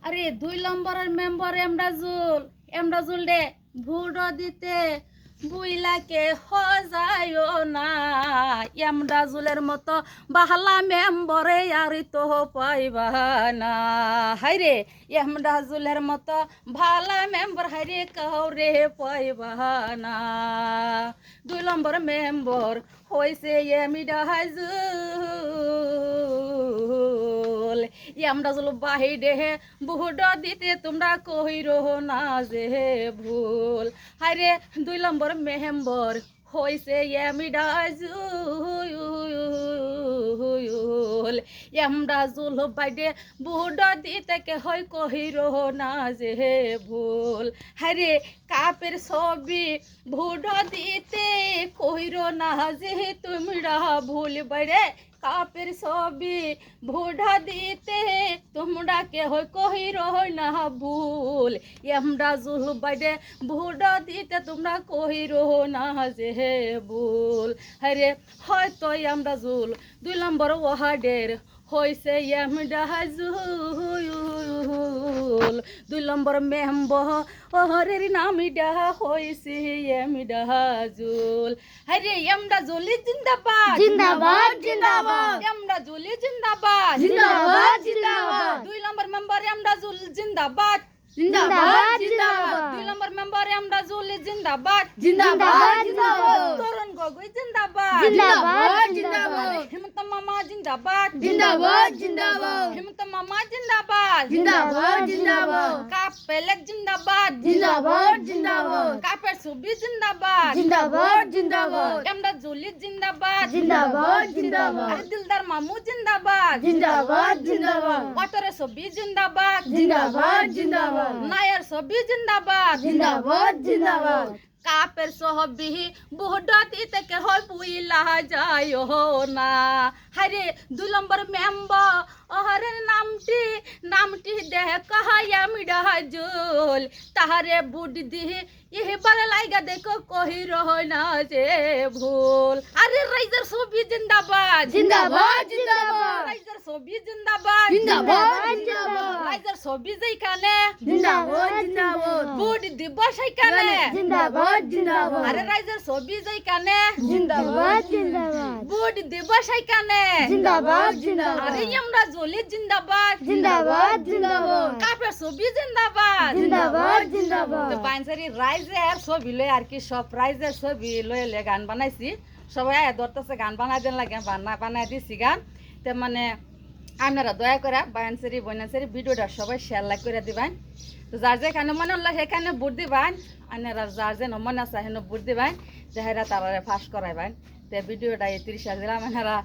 আরে 2 নম্বরের মেম্বার এমরাজুল রে ভোট দিতে বুইলাকে হজায়ও না। এমরাজুলের মতো বাহালা মেম্বরে আর তো পাইবা না। হাইরে এমরাজুলের মতো ভালা মেম্বার হাইরে কাউরে পাইবা না। 2 নম্বর মেম্বার হয়েছে এমরাজুল। এমরাজুল বাহিরে ভোট দিতে তোমরা কইরো না যে ভুল। হাইরে 2 নম্বর মেম্বার হইছে এমরাজুল। এমরাজুল বাইরে ভোট দিতে কে হয় কইরো না যে ভুল। হাইরে কাপের ছবি ভোট দিতে কইরো না যে তোমরা ভুল। বাইরে কাপের ছবি ভোট দিতে তোমরা কে হয় কইরো না ভুল। এমরাজুল বাইরে ভোট দিতে তোমরা কইরো না যে ভুল। হরে হয়তো এমরাজুল 2 নম্বর ওয়ার্ডের হইছে এমরাজুল। 2 নম্বর মেম্বরের নামটা হইছে এমরাজুল। হরে এমরাজুল জিন্দাবাদ জিন্দাবাদ জিন্দাবাদ এমরাজুল জিন্দাবাদ জিন্দাবাদ জিন্দাবাদ 2 নম্বর মেম্বার এমরাজুল জিন্দাবাদ জিন্দাবাদ জিন্দাবাদ 2 নম্বর মেম্বার এমরাজুল জিন্দাবাদ জিন্দাবাদ জিন্দাবাদ তরুণ গগৈ জিন্দাবাদ জিন্দাবাদ জিন্দাবাদ হেমন্ত মামা জিন্দাবাদ জিন্দাবাদ জিন্দাবাদ হেমন্ত মামা জিন্দাবাদ জিন্দাবাদ জিন্দাবাদ কাপেলেক জিন্দাবাদ জিন্দাবাদ জিন্দাবাদ কাপের ছবি জিন্দাবাদ জিন্দাবাদ জিন্দাবাদ এমরাজুল জিন্দাবাদ জিন্দাবাদ জিন্দাবাদ আরে দিলদার মামু জিন্দাবাদ জিন্দাবাদ জিন্দাবাদ অটরে ছবি জিন্দাবাদ জিন্দাবাদ জিন্দাবাদ নায়ের ছবি জিন্দাবাদ জিন্দাবাদ জিন্দাবাদ কাপের ছবি ভোট দিতে কে হয় পুইলা যায় না। হারে 2 নম্বর মেম্বার নামটি দেহ কাহাই এমরাজুল। তাহারে ভোট দিয়ে এবার লাইগা দেখো কহির না যে ভুল। আরে রাইজার ছবি জিন্দাবাদ জিন্দাবাদ জিন্দাবাদ রাইজার ছবি জিন্দাবাদ জিন্দাবাদ জিন্দাবাদ রাইজার ছবি যেখানে জিন্দাবাদ জিন্দাবাদ ভোট দিব সেইখানে। জিন্দাবাদ জিন্দাবাদ আরে রাইজার ছবি যেখানে জিন্দাবাদ জিন্দাবাদ ভোট দিব সেইখানে। জিন্দাবাদ জিন্দাবাদ আরে এমরাজুল জিন্দাবাদ জিন্দাবাদ জিন্দাবাদ কাপের ছবি জিন্দাবাদ জিন্দাবাদ জিন্দাবাদ তো বাইনসারি রাইজের ছবি লই আর কি সব রাইজের ছবি লই গান বানাইছি। সবাই ধরতেছে গান বানাই দেন লাগে বানাই দিছি গান। তো মানে আপনারা দয়া করে বাইনসারি বইনাসারি ভিডিওটা সবাই শেয়ার লাইক করে দিবেন। তো যার যেখানে মনে হল সেখানে ভোট দিবেন। আপনারা যার যে মনে আছে সেখানে ভোট দিবেন যাহারা তারা ফাঁস করাইবেন। তো ভিডিওটা 30 দিলাম। আপনারা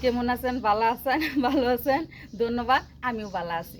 কেমন আছেন? ভালো আছেন? ভালো আছেন? ধন্যবাদ। আমিও ভালো আছি।